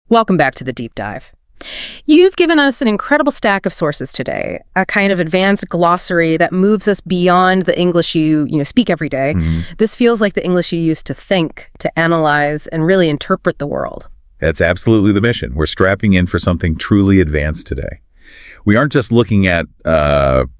Welcome back to the deep dive. You've given us an incredible stack of sources today, a kind of advanced glossary that moves us beyond the English you speak every day. This feels like the English you use to think, to analyze, and really interpret the world. That's absolutely the mission. We're strapping in for something truly advanced today. We aren't just looking at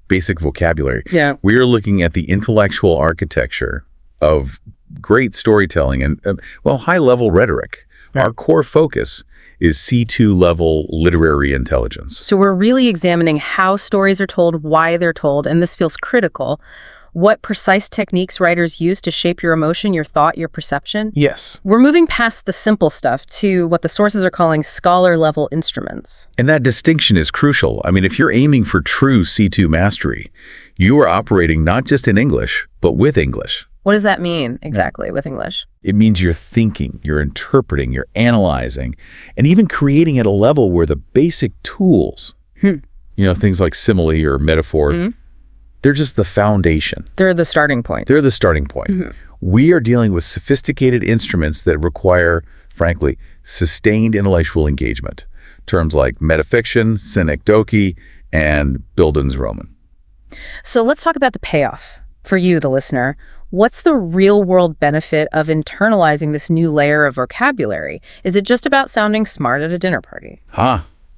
basic vocabulary. Yeah. We are looking at the intellectual architecture of great storytelling and, high-level rhetoric. Right. Our core focus is C2 level literary intelligence. So we're really examining how stories are told, why they're told, and this feels critical. What precise techniques writers use to shape your emotion, your thought, your perception. Yes. We're moving past the simple stuff to what the sources are calling scholar-level instruments. And that distinction is crucial. I mean, if you're aiming for true C2 mastery, you are operating not just in English, but with English. What does that mean exactly with English? It means you're thinking, you're interpreting, you're analyzing, and even creating at a level where the basic tools, things like simile or metaphor, they're just the foundation. They're the starting point. They're the starting point. We are dealing with sophisticated instruments that require, frankly, sustained intellectual engagement. Terms like metafiction, synecdoche, and Bildungsroman. So let's talk about the payoff for you, the listener. What's the real-world benefit of internalizing this new layer of vocabulary? Is it just about sounding smart at a dinner party?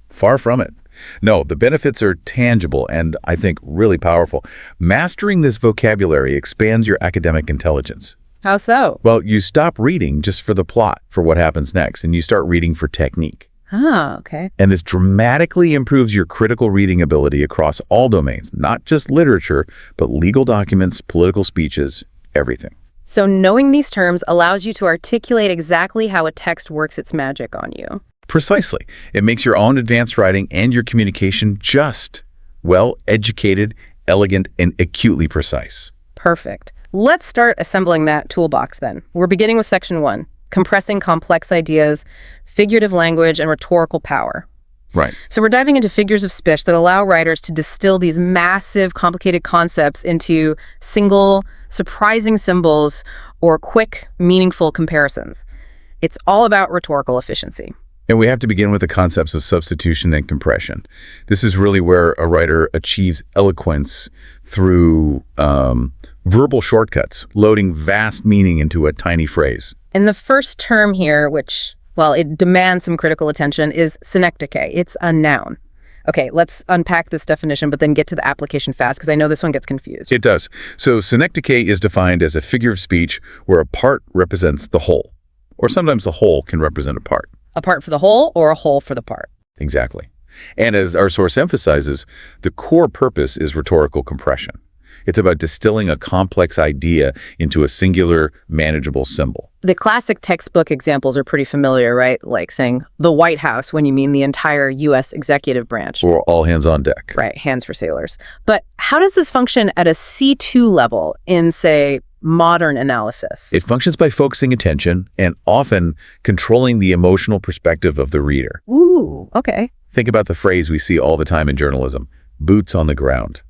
Far from it. No, the benefits are tangible and, I think, really powerful. Mastering this vocabulary expands your academic intelligence. How so? Well, you stop reading just for the plot, for what happens next, and you start reading for technique. Okay. And this dramatically improves your critical reading ability across all domains, not just literature, but legal documents, political speeches, everything. So knowing these terms allows you to articulate exactly how a text works its magic on you. Precisely. It makes your own advanced writing and your communication just, educated, elegant, and acutely precise. Perfect. Let's start assembling that toolbox then. We're beginning with section 1, compressing complex ideas, figurative language, and rhetorical power. Right. So we're diving into figures of speech that allow writers to distill these massive, complicated concepts into single, surprising symbols or quick, meaningful comparisons. It's all about rhetorical efficiency. And we have to begin with the concepts of substitution and compression. This is really where a writer achieves eloquence through verbal shortcuts, loading vast meaning into a tiny phrase. And the first term here, which, it demands some critical attention, is synecdoche. It's a noun. Okay, let's unpack this definition, but then get to the application fast, because I know this one gets confused. It does. So synecdoche is defined as a figure of speech where a part represents the whole, or sometimes the whole can represent a part. A part for the whole or a whole for the part? Exactly. And as our source emphasizes, the core purpose is rhetorical compression. It's about distilling a complex idea into a singular, manageable symbol. The classic textbook examples are pretty familiar, right? Like saying the White House when you mean the entire U.S. executive branch. Or all hands on deck. Right, hands for sailors. But how does this function at a C2 level in, say, modern analysis? It functions by focusing attention and often controlling the emotional perspective of the reader. Ooh, okay. Think about the phrase we see all the time in journalism, boots on the ground.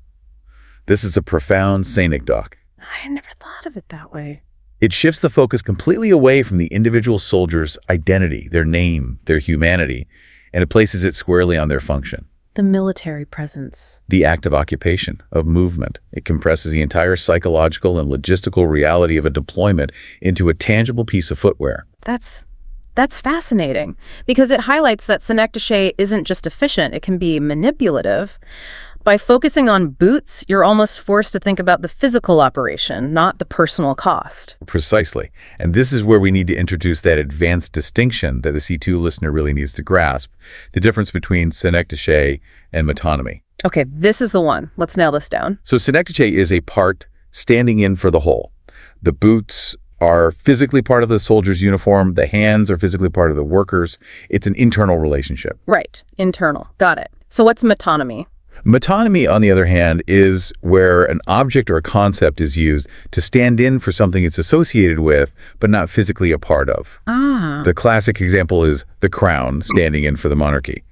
This is a profound synecdoche. I never thought of it that way. It shifts the focus completely away from the individual soldier's identity, their name, their humanity, and it places it squarely on their function. The military presence. The act of occupation, of movement. It compresses the entire psychological and logistical reality of a deployment into a tangible piece of footwear. That's fascinating, because it highlights that synecdoche isn't just efficient, it can be manipulative. By focusing on boots, you're almost forced to think about the physical operation, not the personal cost. Precisely. And this is where we need to introduce that advanced distinction that the C2 listener really needs to grasp, the difference between synecdoche and metonymy. Okay, this is the one. Let's nail this down. So synecdoche is a part standing in for the whole. The boots are physically part of the soldier's uniform. The hands are physically part of the workers. It's an internal relationship. Right, internal. Got it. So what's metonymy? Metonymy, on the other hand, is where an object or a concept is used to stand in for something it's associated with, but not physically a part of. The classic example is the crown standing in for the monarchy.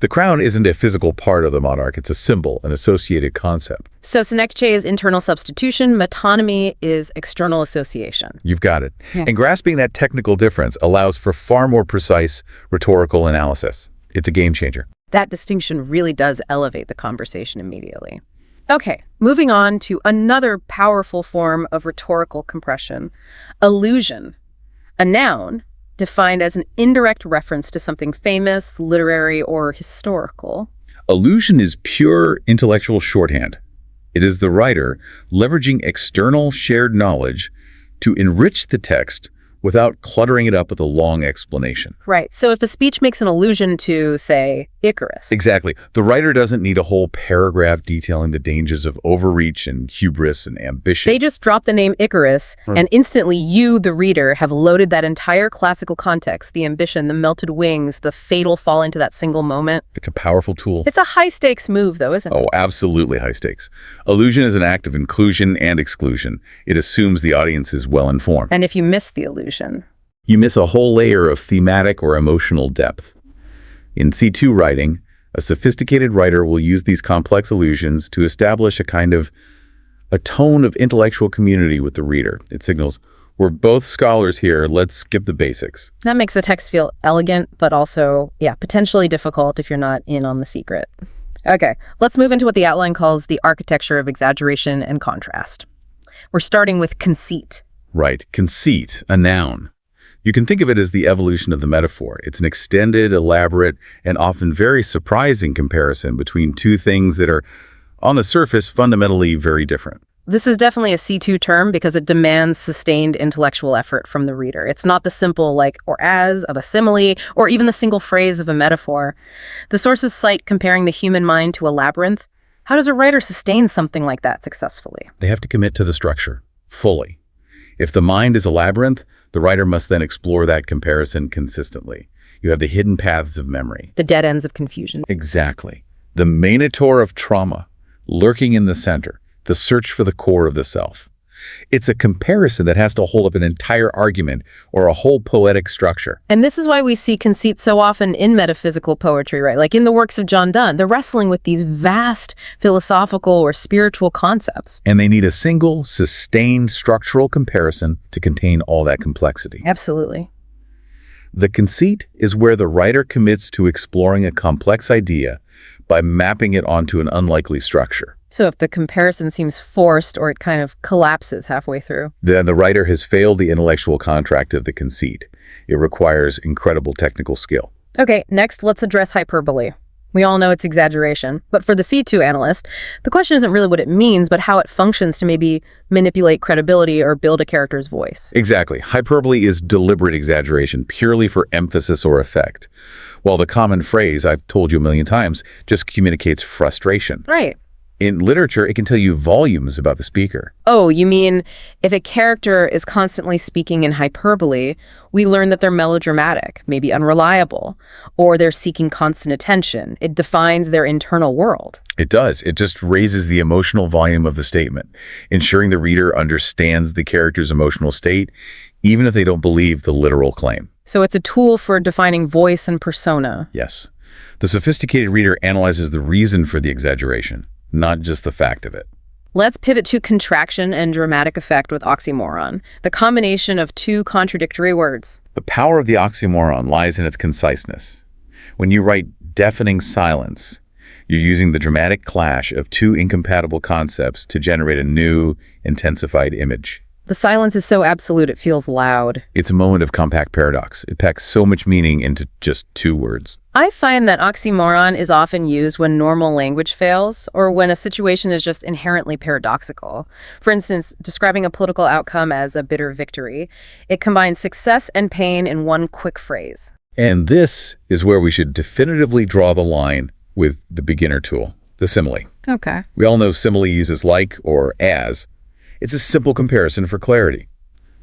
The crown isn't a physical part of the monarch. It's a symbol, an associated concept. So synecdoche is internal substitution. Metonymy is external association. You've got it. Yeah. And grasping that technical difference allows for far more precise rhetorical analysis. It's a game changer. That distinction really does elevate the conversation immediately. Okay, moving on to another powerful form of rhetorical compression, allusion. A noun defined as an indirect reference to something famous, literary, or historical. Allusion is pure intellectual shorthand. It is the writer leveraging external shared knowledge to enrich the text without cluttering it up with a long explanation. Right. So if a speech makes an allusion to, say, Icarus. Exactly. The writer doesn't need a whole paragraph detailing the dangers of overreach and hubris and ambition. They just drop the name Icarus, and instantly you, the reader, have loaded that entire classical context, the ambition, the melted wings, the fatal fall into that single moment. It's a powerful tool. It's a high-stakes move, though, isn't it? Oh, absolutely high stakes. Allusion is an act of inclusion and exclusion. It assumes the audience is well-informed. And if you miss the allusion, You miss a whole layer of thematic or emotional depth. In C2 writing, a sophisticated writer will use these complex allusions to establish a tone of intellectual community with the reader. It signals, we're both scholars here, let's skip the basics. that makes the text feel elegant, but also, potentially difficult if you're not in on the secret. Okay, let's move into what the outline calls the architecture of exaggeration and contrast. We're starting with conceit. Right, conceit, a noun. You can think of it as the evolution of the metaphor. It's an extended, elaborate, and often very surprising comparison between two things that are, on the surface, fundamentally very different. This is definitely a C2 term because it demands sustained intellectual effort from the reader. It's not the simple like or as of a simile or even the single phrase of a metaphor. The sources cite comparing the human mind to a labyrinth. How does a writer sustain something like that successfully? They have to commit to the structure, fully. If the mind is a labyrinth, the writer must then explore that comparison consistently. You have the hidden paths of memory. The dead ends of confusion. Exactly. The minotaur of trauma, lurking in the center, the search for the core of the self. It's a comparison that has to hold up an entire argument or a whole poetic structure. And this is why we see conceit so often in metaphysical poetry, right? Like in the works of John Donne, they're wrestling with these vast philosophical or spiritual concepts. And they need a single, sustained structural comparison to contain all that complexity. Absolutely. The conceit is where the writer commits to exploring a complex idea by mapping it onto an unlikely structure. So if the comparison seems forced or it kind of collapses halfway through, Then the writer has failed the intellectual contract of the conceit. It requires incredible technical skill. Okay, next let's address hyperbole. We all know it's exaggeration, but for the C2 analyst, the question isn't really what it means, but how it functions to maybe manipulate credibility or build a character's voice. Exactly. Hyperbole is deliberate exaggeration, purely for emphasis or effect. While the common phrase, I've told you a million times, just communicates frustration. Right. In literature, it can tell you volumes about the speaker. Oh, you mean if a character is constantly speaking in hyperbole, we learn that they're melodramatic, maybe unreliable, or they're seeking constant attention. It defines their internal world. It does. It just raises the emotional volume of the statement, ensuring the reader understands the character's emotional state, even if they don't believe the literal claim. So it's a tool for defining voice and persona. Yes. The sophisticated reader analyzes the reason for the exaggeration, not just the fact of it. Let's pivot to contraction and dramatic effect with oxymoron, the combination of two contradictory words. The power of the oxymoron lies in its conciseness. When you write deafening silence, you're using the dramatic clash of two incompatible concepts to generate a new, intensified image. The silence is so absolute it feels loud. It's a moment of compact paradox. It packs so much meaning into just two words. I find that oxymoron is often used when normal language fails or when a situation is just inherently paradoxical. For instance, describing a political outcome as a bitter victory, it combines success and pain in one quick phrase. And this is where we should definitively draw the line with the beginner tool, the simile. Okay. We all know simile uses like or as. It's a simple comparison for clarity.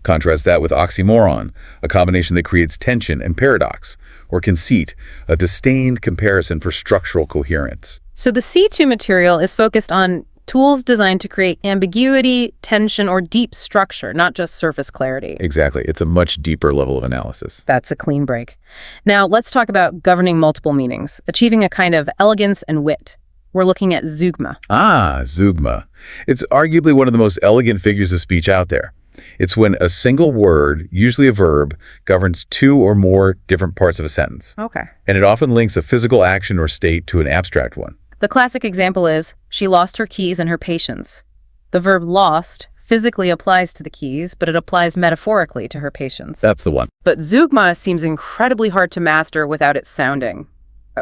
Contrast that with oxymoron, a combination that creates tension and paradox, or conceit, a disdained comparison for structural coherence. So the C2 material is focused on Tools designed to create ambiguity, tension, or deep structure, not just surface clarity. Exactly. It's a much deeper level of analysis. That's a clean break. Now, let's talk about governing multiple meanings, achieving a kind of elegance and wit. We're looking at zeugma. Ah, zeugma. It's arguably one of the most elegant figures of speech out there. It's when a single word, usually a verb, governs two or more different parts of a sentence. Okay. And it often links a physical action or state to an abstract one. The classic example is, she lost her keys and her patience. The verb lost physically applies to the keys, but it applies metaphorically to her patience. That's the one. But zeugma seems incredibly hard to master without it sounding,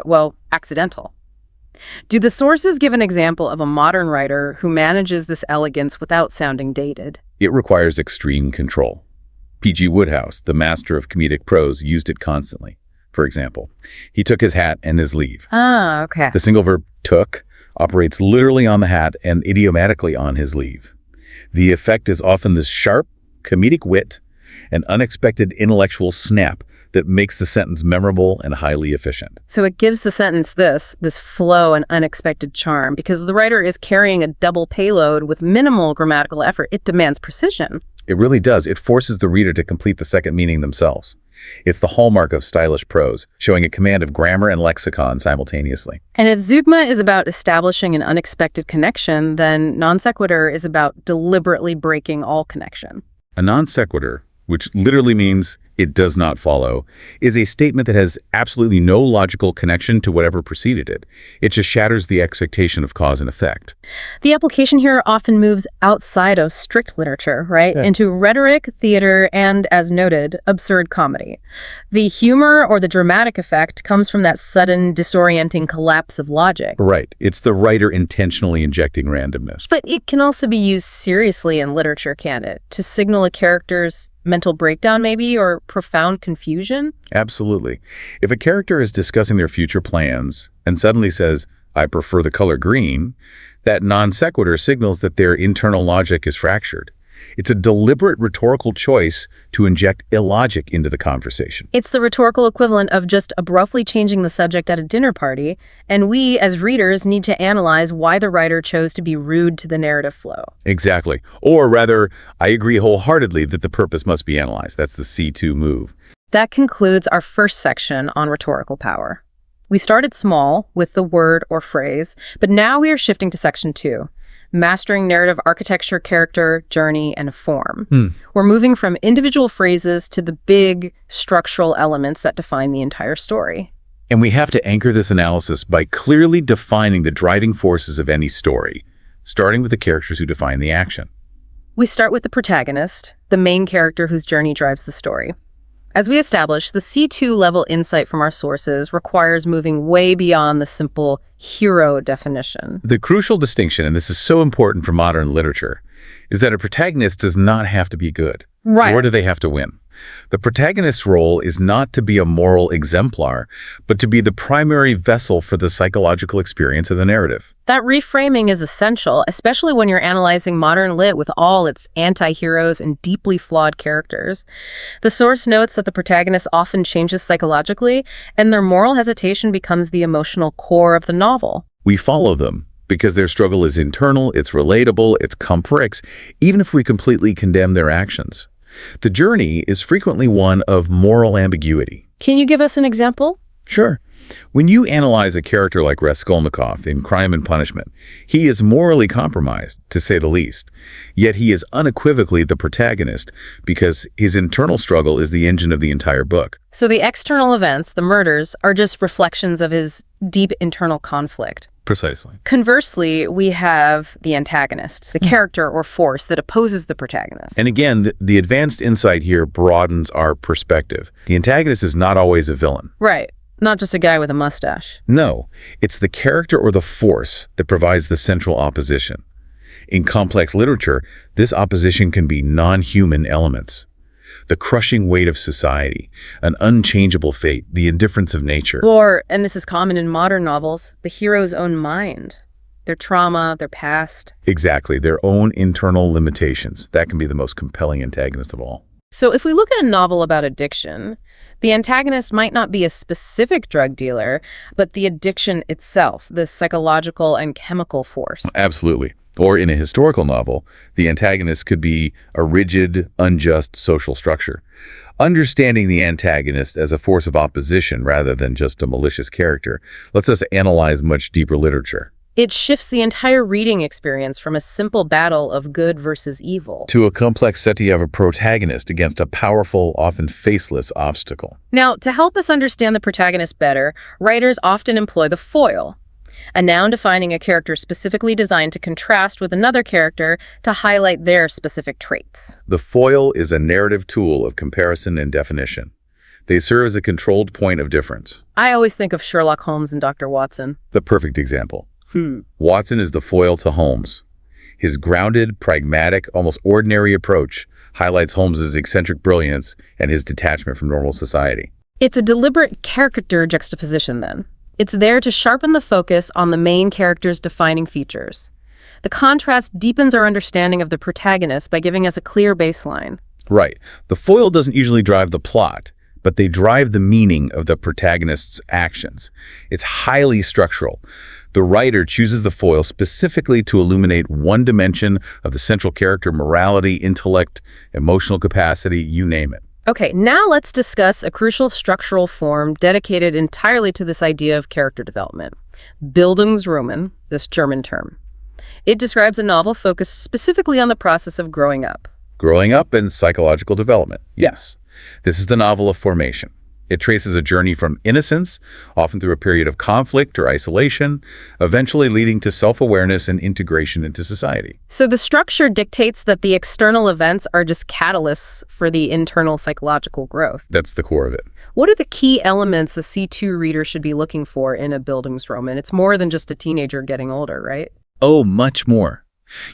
well, accidental. Do the sources give an example of a modern writer who manages this elegance without sounding dated? It requires extreme control. P.G. Wodehouse, the master of comedic prose, used it constantly. For example, he took his hat and his leave. Ah, okay. The single verb took operates literally on the hat and idiomatically on his leave. The effect is often this sharp, comedic wit, an unexpected intellectual snap that makes the sentence memorable and highly efficient. So it gives the sentence this flow and unexpected charm because the writer is carrying a double payload with minimal grammatical effort. It demands precision. It really does. It forces the reader to complete the second meaning themselves. It's the hallmark of stylish prose, showing a command of grammar and lexicon simultaneously. And if zeugma is about establishing an unexpected connection, then non sequitur is about deliberately breaking all connection. A non sequitur, which literally means it does not follow, is a statement that has absolutely no logical connection to whatever preceded it. It just shatters the expectation of cause and effect. The application here often moves outside of strict literature, right? Yeah. Into rhetoric, theater, and, as noted, absurd comedy. The humor or the dramatic effect comes from that sudden, disorienting collapse of logic. Right. It's the writer intentionally injecting randomness. But it can also be used seriously in literature, can't it? To signal a character's mental breakdown, maybe, or profound confusion? Absolutely. If a character is discussing their future plans and suddenly says, "I prefer the color green," that non sequitur signals that their internal logic is fractured. It's a deliberate rhetorical choice to inject illogic into the conversation. It's the rhetorical equivalent of just abruptly changing the subject at a dinner party, and we, as readers, need to analyze why the writer chose to be rude to the narrative flow. Exactly. Or rather, I agree wholeheartedly that the purpose must be analyzed. That's the C2 move. That concludes our first section on rhetorical power. We started small with the word or phrase, but now we are shifting to section 2. Mastering narrative architecture, character, journey, and form. We're moving from individual phrases to the big structural elements that define the entire story. And we have to anchor this analysis by clearly defining the driving forces of any story, starting with the characters who define the action. We start with the protagonist, the main character whose journey drives the story. As we established, the C2 level insight from our sources requires moving way beyond the simple hero definition. The crucial distinction, and this is so important for modern literature, is that a protagonist does not have to be good, nor do they have to win. The protagonist's role is not to be a moral exemplar, but to be the primary vessel for the psychological experience of the narrative. That reframing is essential, especially when you're analyzing modern lit with all its anti-heroes and deeply flawed characters. The source notes that the protagonist often changes psychologically, and their moral hesitation becomes the emotional core of the novel. We follow them because their struggle is internal, it's relatable, it's complex, even if we completely condemn their actions. The journey is frequently one of moral ambiguity. Can you give us an example? Sure. When you analyze a character like Raskolnikov in Crime and Punishment, he is morally compromised, to say the least. Yet he is unequivocally the protagonist because his internal struggle is the engine of the entire book. So the external events, the murders, are just reflections of his deep internal conflict. Precisely. Conversely, we have the antagonist, the character or force that opposes the protagonist. And again, the advanced insight here broadens our perspective. The antagonist is not always a villain. Right. Not just a guy with a mustache. No, it's the character or the force that provides the central opposition. In complex literature, this opposition can be non-human elements. The crushing weight of society, an unchangeable fate, the indifference of nature. Or, and this is common in modern novels, the hero's own mind, their trauma, their past. Exactly, their own internal limitations. That can be the most compelling antagonist of all. So if we look at a novel about addiction, the antagonist might not be a specific drug dealer, but the addiction itself, the psychological and chemical force. Absolutely. Or in a historical novel, the antagonist could be a rigid, unjust social structure. Understanding the antagonist as a force of opposition rather than just a malicious character lets us analyze much deeper literature. It shifts the entire reading experience from a simple battle of good versus evil To a complex setting of a protagonist against a powerful, often faceless obstacle. Now, to help us understand the protagonist better, writers often employ the foil, a noun defining a character specifically designed to contrast with another character to highlight their specific traits. The foil is a narrative tool of comparison and definition. They serve as a controlled point of difference. I always think of Sherlock Holmes and Dr. Watson. The perfect example. Watson is the foil to Holmes. His grounded, pragmatic, almost ordinary approach highlights Holmes's eccentric brilliance and his detachment from normal society. It's a deliberate character juxtaposition, then. It's there to sharpen the focus on the main character's defining features. The contrast deepens our understanding of the protagonist by giving us a clear baseline. Right. The foil doesn't usually drive the plot, but they drive the meaning of the protagonist's actions. It's highly structural. The writer chooses the foil specifically to illuminate one dimension of the central character: morality, intellect, emotional capacity, you name it. Okay, now let's discuss a crucial structural form dedicated entirely to this idea of character development. Bildungsroman, this German term. It describes a novel focused specifically on the process of growing up. Growing up and psychological development. Yes. This is the novel of formation. It traces a journey from innocence, often through a period of conflict or isolation, eventually leading to self-awareness and integration into society. So the structure dictates that the external events are just catalysts for the internal psychological growth. That's the core of it. What are the key elements a C2 reader should be looking for in a Bildungsroman? It's more than just a teenager getting older, right? Oh, much more.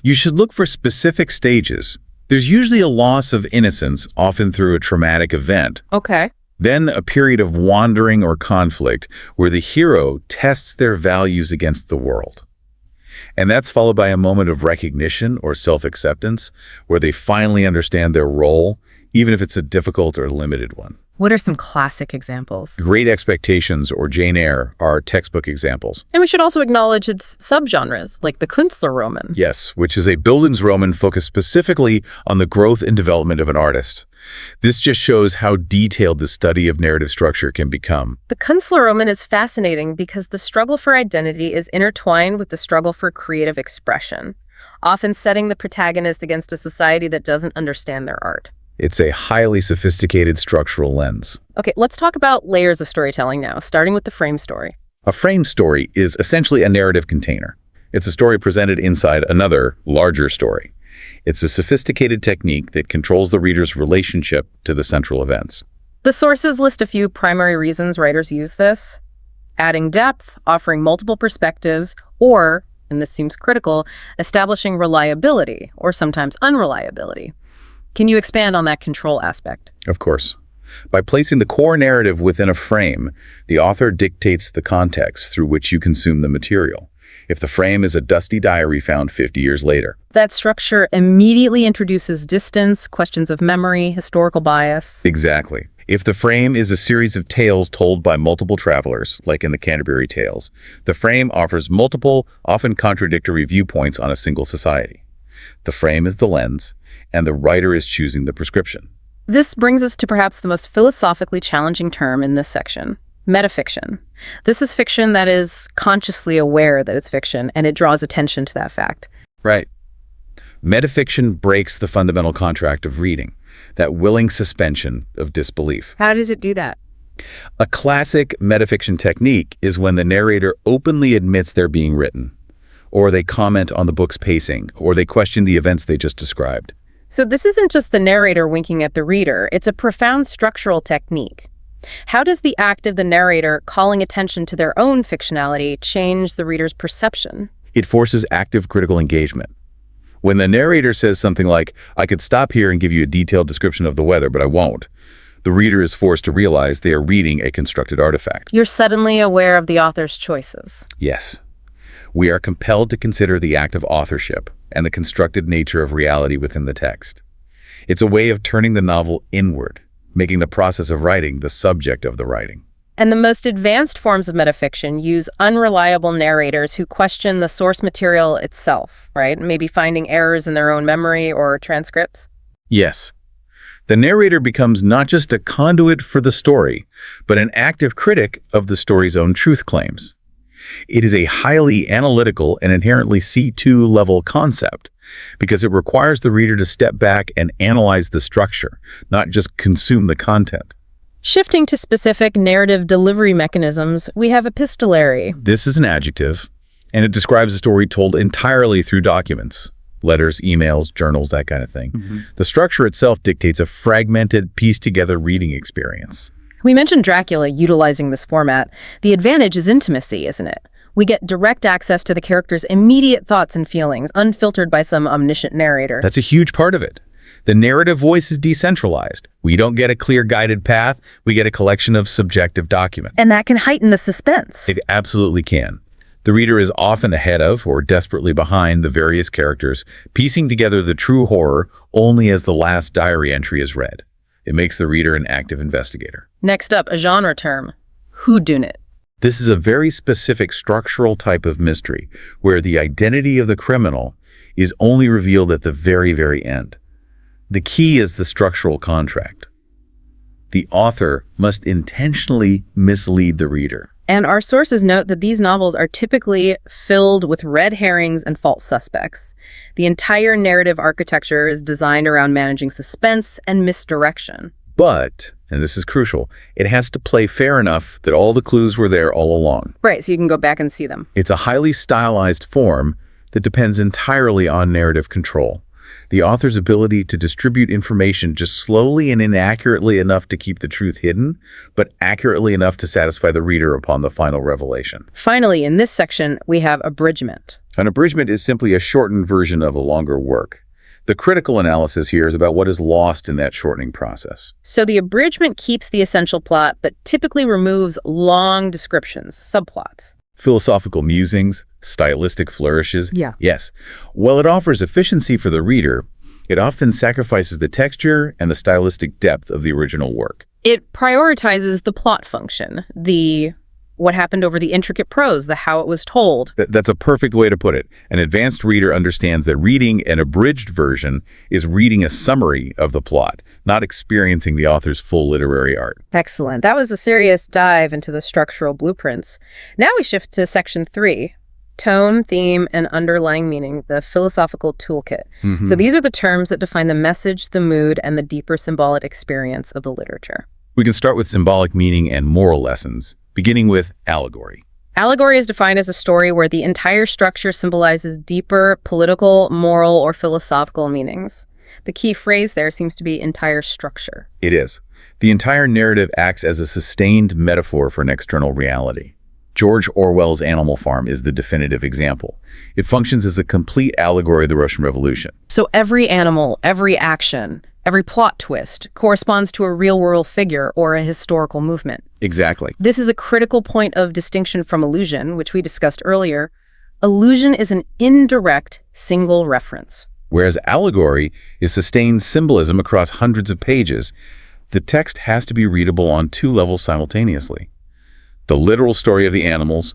You should look for specific stages. There's usually a loss of innocence, often through a traumatic event. Okay. Then a period of wandering or conflict where the hero tests their values against the world. And that's followed by a moment of recognition or self-acceptance where they finally understand their role, even if it's a difficult or limited one. What are some classic examples? Great Expectations or Jane Eyre are textbook examples. And we should also acknowledge its subgenres, like the Künstlerroman. Yes, which is a Bildungsroman focused specifically on the growth and development of an artist. This just shows how detailed the study of narrative structure can become. The Künstlerroman is fascinating because the struggle for identity is intertwined with the struggle for creative expression, often setting the protagonist against a society that doesn't understand their art. It's a highly sophisticated structural lens. Okay, let's talk about layers of storytelling now, starting with the frame story. A frame story is essentially a narrative container. It's a story presented inside another, larger story. It's a sophisticated technique that controls the reader's relationship to the central events. The sources list a few primary reasons writers use this: adding depth, offering multiple perspectives, or, and this seems critical, establishing reliability, or sometimes unreliability. Can you expand on that control aspect? Of course. By placing the core narrative within a frame, the author dictates the context through which you consume the material. If the frame is a dusty diary found 50 years later. That structure immediately introduces distance, questions of memory, historical bias. Exactly. If the frame is a series of tales told by multiple travelers, like in the Canterbury Tales, the frame offers multiple, often contradictory viewpoints on a single society. The frame is the lens, and the writer is choosing the prescription. This brings us to perhaps the most philosophically challenging term in this section: metafiction. This is fiction that is consciously aware that it's fiction, and it draws attention to that fact. Right. Metafiction breaks the fundamental contract of reading, that willing suspension of disbelief. How does it do that? A classic metafiction technique is when the narrator openly admits they're being written, or they comment on the book's pacing, or they question the events they just described. So this isn't just the narrator winking at the reader, it's a profound structural technique. How does the act of the narrator calling attention to their own fictionality change the reader's perception? It forces active critical engagement. When the narrator says something like, "I could stop here and give you a detailed description of the weather, but I won't," the reader is forced to realize they are reading a constructed artifact. You're suddenly aware of the author's choices. Yes. We are compelled to consider the act of authorship and the constructed nature of reality within the text. It's a way of turning the novel inward, making the process of writing the subject of the writing. And the most advanced forms of metafiction use unreliable narrators who question the source material itself, right? Maybe finding errors in their own memory or transcripts. Yes. The narrator becomes not just a conduit for the story, but an active critic of the story's own truth claims. It is a highly analytical and inherently C2 level concept because it requires the reader to step back and analyze the structure, not just consume the content. Shifting to specific narrative delivery mechanisms, we have epistolary. This is an adjective, and it describes a story told entirely through documents, letters, emails, journals, that kind of thing. The structure itself dictates a fragmented, pieced-together reading experience. We mentioned Dracula utilizing this format. The advantage is intimacy, isn't it? We get direct access to the character's immediate thoughts and feelings, unfiltered by some omniscient narrator. That's a huge part of it. The narrative voice is decentralized. We don't get a clear guided path. We get a collection of subjective documents. And that can heighten the suspense. It absolutely can. The reader is often ahead of or desperately behind the various characters, piecing together the true horror only as the last diary entry is read. It makes the reader an active investigator. Next up, a genre term, whodunit. This is a very specific structural type of mystery where the identity of the criminal is only revealed at the very, very end. The key is the structural contract. The author must intentionally mislead the reader. And our sources note that these novels are typically filled with red herrings and false suspects. The entire narrative architecture is designed around managing suspense and misdirection. But, and this is crucial, it has to play fair enough that all the clues were there all along. Right, so you can go back and see them. It's a highly stylized form that depends entirely on narrative control. The author's ability to distribute information just slowly and inaccurately enough to keep the truth hidden, but accurately enough to satisfy the reader upon the final revelation. Finally, in this section, we have abridgment. An abridgment is simply a shortened version of a longer work. The critical analysis here is about what is lost in that shortening process. So the abridgment keeps the essential plot, but typically removes long descriptions, subplots. Philosophical musings, stylistic flourishes. Yeah. Yes. While it offers efficiency for the reader, it often sacrifices the texture and the stylistic depth of the original work. It prioritizes the plot function, the what happened over the intricate prose, the how it was told. That's a perfect way to put it. An advanced reader understands that reading an abridged version is reading a summary of the plot, not experiencing the author's full literary art. Excellent. That was a serious dive into the structural blueprints. Now we shift to section 3. Tone, theme, and underlying meaning, the philosophical toolkit. So these are the terms that define the message, the mood, and the deeper symbolic experience of the literature. We can start with symbolic meaning and moral lessons, beginning with allegory. Allegory is defined as a story where the entire structure symbolizes deeper political, moral, or philosophical meanings. The key phrase there seems to be entire structure. It is. The entire narrative acts as a sustained metaphor for an external reality. George Orwell's Animal Farm is the definitive example. It functions as a complete allegory of the Russian Revolution. So every animal, every action, every plot twist corresponds to a real-world figure or a historical movement. Exactly. This is a critical point of distinction from illusion, which we discussed earlier. Illusion is an indirect, single reference. Whereas allegory is sustained symbolism across hundreds of pages, the text has to be readable on two levels simultaneously: the literal story of the animals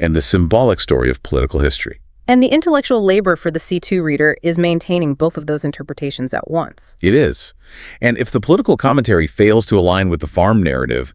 and the symbolic story of political history. And the intellectual labor for the C2 reader is maintaining both of those interpretations at once. It is. And if the political commentary fails to align with the farm narrative,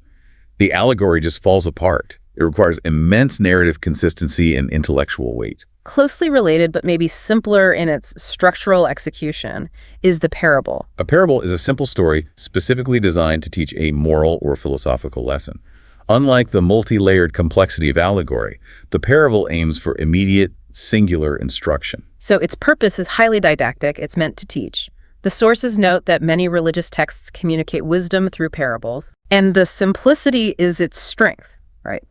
the allegory just falls apart. It requires immense narrative consistency and intellectual weight. Closely related, but maybe simpler in its structural execution, is the parable. A parable is a simple story specifically designed to teach a moral or philosophical lesson. Unlike the multi-layered complexity of allegory, the parable aims for immediate, singular instruction. So its purpose is highly didactic. It's meant to teach. The sources note that many religious texts communicate wisdom through parables, and the simplicity is its strength, right?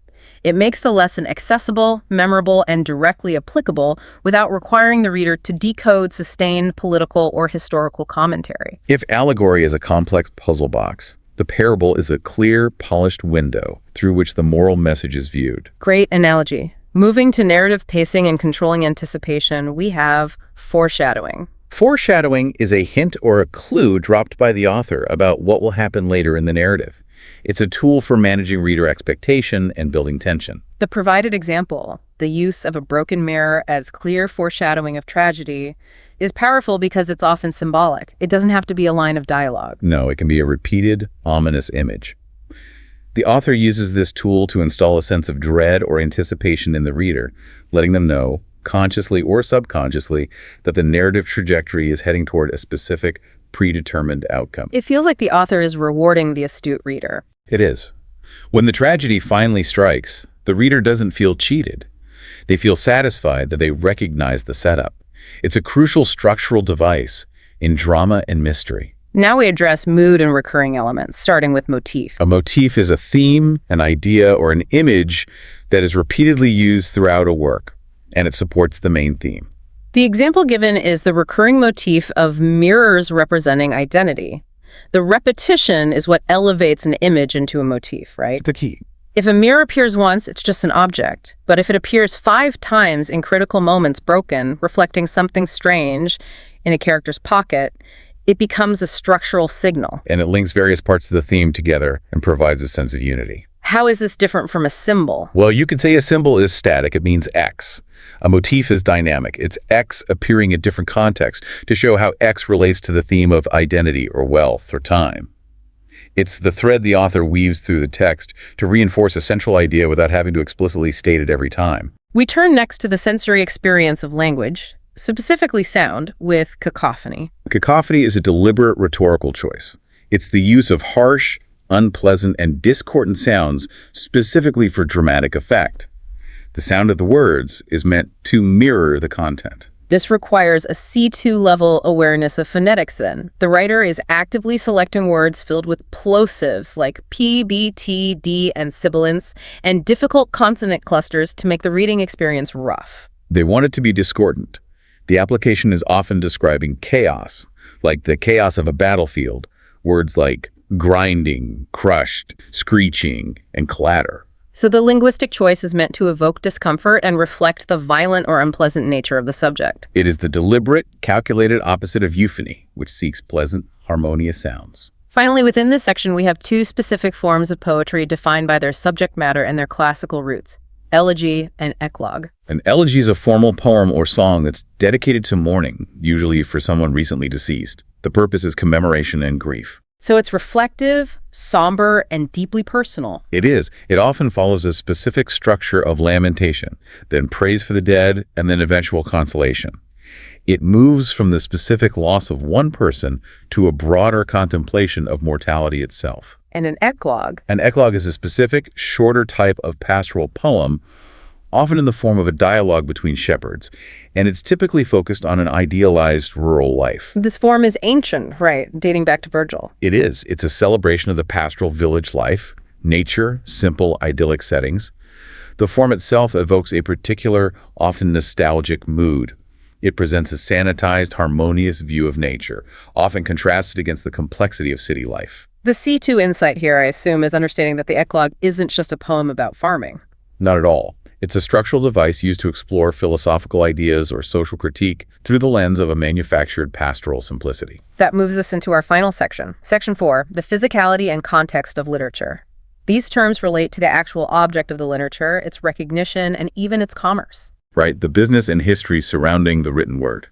It makes the lesson accessible, memorable, and directly applicable without requiring the reader to decode sustained political or historical commentary. If allegory is a complex puzzle box, the parable is a clear, polished window through which the moral message is viewed. Great analogy. Moving to narrative pacing and controlling anticipation, we have foreshadowing. Foreshadowing is a hint or a clue dropped by the author about what will happen later in the narrative. It's a tool for managing reader expectation and building tension. The provided example, the use of a broken mirror as clear foreshadowing of tragedy, is powerful because it's often symbolic. It doesn't have to be a line of dialogue. No, it can be a repeated, ominous image. The author uses this tool to install a sense of dread or anticipation in the reader, letting them know, consciously or subconsciously, that the narrative trajectory is heading toward a specific, predetermined outcome. It feels like the author is rewarding the astute reader. It is. When the tragedy finally strikes, the reader doesn't feel cheated. They feel satisfied that they recognize the setup. It's a crucial structural device in drama and mystery. Now we address mood and recurring elements, starting with motif. A motif is a theme, an idea, or an image that is repeatedly used throughout a work, and it supports the main theme. The example given is the recurring motif of mirrors representing identity. The repetition is what elevates an image into a motif, right? The key. If a mirror appears once, it's just an object. But if it appears 5 times in critical moments broken, reflecting something strange in a character's pocket, it becomes a structural signal. And it links various parts of the theme together and provides a sense of unity. How is this different from a symbol? Well, you could say a symbol is static. It means X. A motif is dynamic. It's X appearing in different contexts to show how X relates to the theme of identity or wealth or time. It's the thread the author weaves through the text to reinforce a central idea without having to explicitly state it every time. We turn next to the sensory experience of language, specifically sound, with cacophony. Cacophony is a deliberate rhetorical choice. It's the use of harsh, unpleasant, and discordant sounds specifically for dramatic effect. The sound of the words is meant to mirror the content. This requires a C2-level awareness of phonetics then. The writer is actively selecting words filled with plosives like P, B, T, D, and sibilants, and difficult consonant clusters to make the reading experience rough. They want it to be discordant. The application is often describing chaos, like the chaos of a battlefield. Words like grinding, crushed, screeching, and clatter. So the linguistic choice is meant to evoke discomfort and reflect the violent or unpleasant nature of the subject. It is the deliberate, calculated opposite of euphony, which seeks pleasant, harmonious sounds. Finally, within this section, we have 2 specific forms of poetry defined by their subject matter and their classical roots: elegy and eclogue. An elegy is a formal poem or song that's dedicated to mourning, usually for someone recently deceased. The purpose is commemoration and grief. So it's reflective, somber, and deeply personal. It is. It often follows a specific structure of lamentation, then praise for the dead, and then eventual consolation. It moves from the specific loss of one person to a broader contemplation of mortality itself. And an eclogue. An eclogue is a specific, shorter type of pastoral poem, often in the form of a dialogue between shepherds, and it's typically focused on an idealized rural life. This form is ancient, right, dating back to Virgil. It is. It's a celebration of the pastoral village life, nature, simple, idyllic settings. The form itself evokes a particular, often nostalgic mood. It presents a sanitized, harmonious view of nature, often contrasted against the complexity of city life. The C2 insight here, I assume, is understanding that the eclogue isn't just a poem about farming. Not at all. It's a structural device used to explore philosophical ideas or social critique through the lens of a manufactured pastoral simplicity. That moves us into our final section. Section 4, the physicality and context of literature. These terms relate to the actual object of the literature, its recognition, and even its commerce. Right, the business and history surrounding the written word.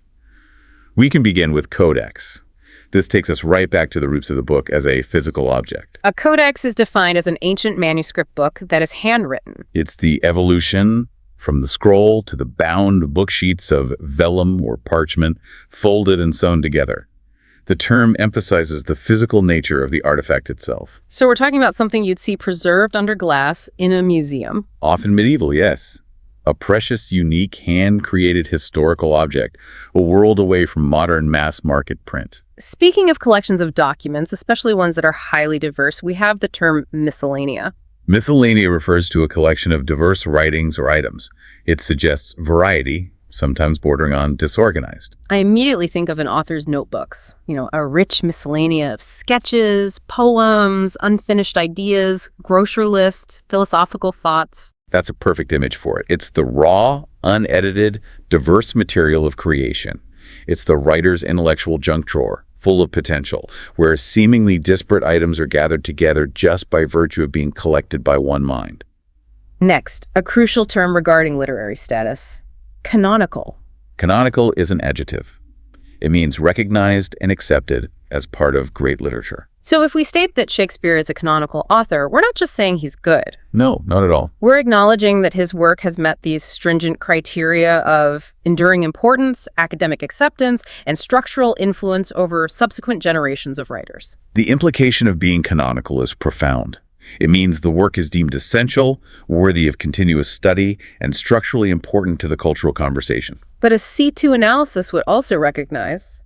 We can begin with codex. This takes us right back to the roots of the book as a physical object. A codex is defined as an ancient manuscript book that is handwritten. It's the evolution from the scroll to the bound book sheets of vellum or parchment, folded and sewn together. The term emphasizes the physical nature of the artifact itself. So we're talking about something you'd see preserved under glass in a museum. Often medieval, yes. A precious, unique, hand-created historical object, a world away from modern mass-market print. Speaking of collections of documents, especially ones that are highly diverse, we have the term miscellanea. Miscellanea refers to a collection of diverse writings or items. It suggests variety, sometimes bordering on disorganized. I immediately think of an author's notebooks. A rich miscellanea of sketches, poems, unfinished ideas, grocery lists, philosophical thoughts. That's a perfect image for it. It's the raw, unedited, diverse material of creation. It's the writer's intellectual junk drawer, full of potential, where seemingly disparate items are gathered together just by virtue of being collected by one mind. Next, a crucial term regarding literary status: canonical. Canonical is an adjective. It means recognized and accepted as part of great literature. So if we state that Shakespeare is a canonical author, we're not just saying he's good. No, not at all. We're acknowledging that his work has met these stringent criteria of enduring importance, academic acceptance, and structural influence over subsequent generations of writers. The implication of being canonical is profound. It means the work is deemed essential, worthy of continuous study, and structurally important to the cultural conversation. But a C2 analysis would also recognize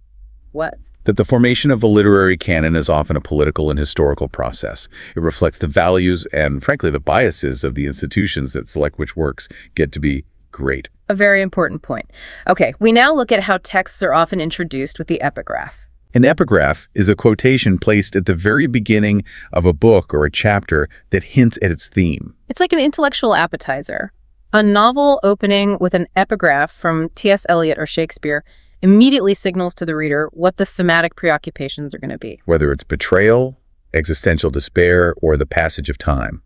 what? That the formation of a literary canon is often a political and historical process. It reflects the values and, frankly, the biases of the institutions that select which works get to be great. A very important point. Okay, we now look at how texts are often introduced with the epigraph. An epigraph is a quotation placed at the very beginning of a book or a chapter that hints at its theme. It's like an intellectual appetizer. A novel opening with an epigraph from T.S. Eliot or Shakespeare immediately signals to the reader what the thematic preoccupations are going to be. Whether it's betrayal, existential despair, or the passage of time,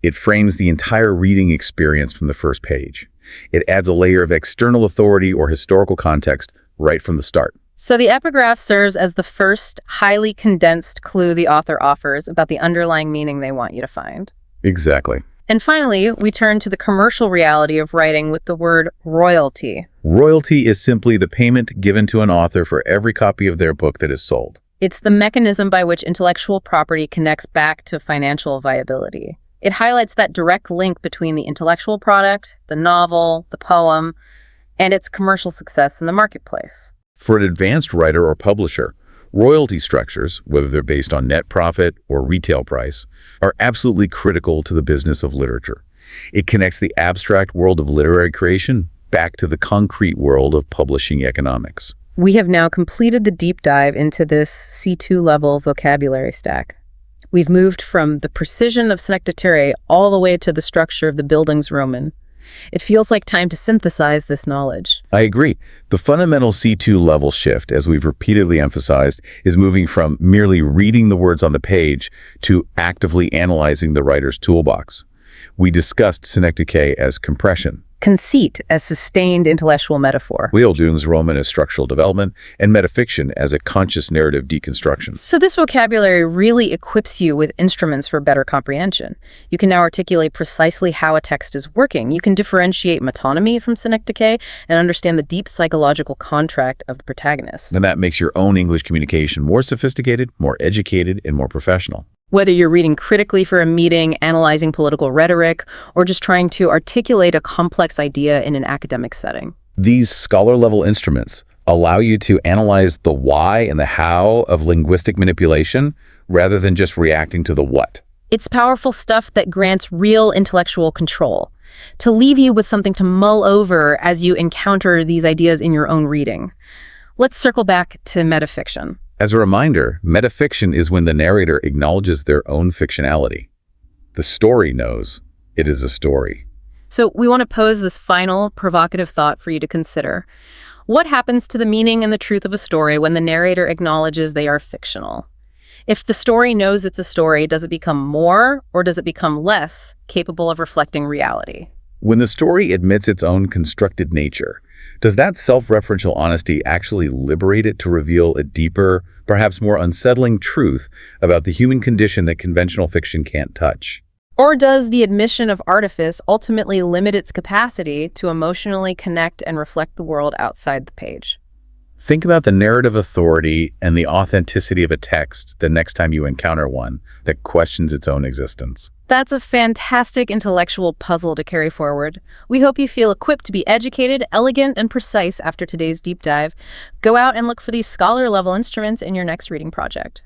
it frames the entire reading experience from the first page. It adds a layer of external authority or historical context right from the start. So the epigraph serves as the first highly condensed clue the author offers about the underlying meaning they want you to find. Exactly. And finally, we turn to the commercial reality of writing with the word royalty. Royalty is simply the payment given to an author for every copy of their book that is sold. It's the mechanism by which intellectual property connects back to financial viability. It highlights that direct link between the intellectual product, the novel, the poem, and its commercial success in the marketplace. For an advanced writer or publisher, royalty structures, whether they're based on net profit or retail price, are absolutely critical to the business of literature. It connects the abstract world of literary creation back to the concrete world of publishing economics. We have now completed the deep dive into this C2 level vocabulary stack. We've moved from the precision of Synecdoche all the way to the structure of the Bildungsroman. It feels like time to synthesize this knowledge. I agree. The fundamental C2 level shift, as we've repeatedly emphasized, is moving from merely reading the words on the page to actively analyzing the writer's toolbox. We discussed Synecdoche as compression, Conceit as sustained intellectual metaphor. Bildungsroman as structural development, and metafiction as a conscious narrative deconstruction. So this vocabulary really equips you with instruments for better comprehension. You can now articulate precisely how a text is working. You can differentiate metonymy from synecdoche and understand the deep psychological contract of the protagonist. And that makes your own English communication more sophisticated, more educated, and more professional. Whether you're reading critically for a meeting, analyzing political rhetoric, or just trying to articulate a complex idea in an academic setting. These scholar-level instruments allow you to analyze the why and the how of linguistic manipulation rather than just reacting to the what. It's powerful stuff that grants real intellectual control, to leave you with something to mull over as you encounter these ideas in your own reading. Let's circle back to metafiction. As a reminder, metafiction is when the narrator acknowledges their own fictionality. The story knows it is a story. So we want to pose this final provocative thought for you to consider. What happens to the meaning and the truth of a story when the narrator acknowledges they are fictional? If the story knows it's a story, does it become more or does it become less capable of reflecting reality? When the story admits its own constructed nature, does that self-referential honesty actually liberate it to reveal a deeper, perhaps more unsettling truth about the human condition that conventional fiction can't touch? Or does the admission of artifice ultimately limit its capacity to emotionally connect and reflect the world outside the page? Think about the narrative authority and the authenticity of a text the next time you encounter one that questions its own existence. That's a fantastic intellectual puzzle to carry forward. We hope you feel equipped to be educated, elegant, and precise after today's deep dive. Go out and look for these scholar-level instruments in your next reading project.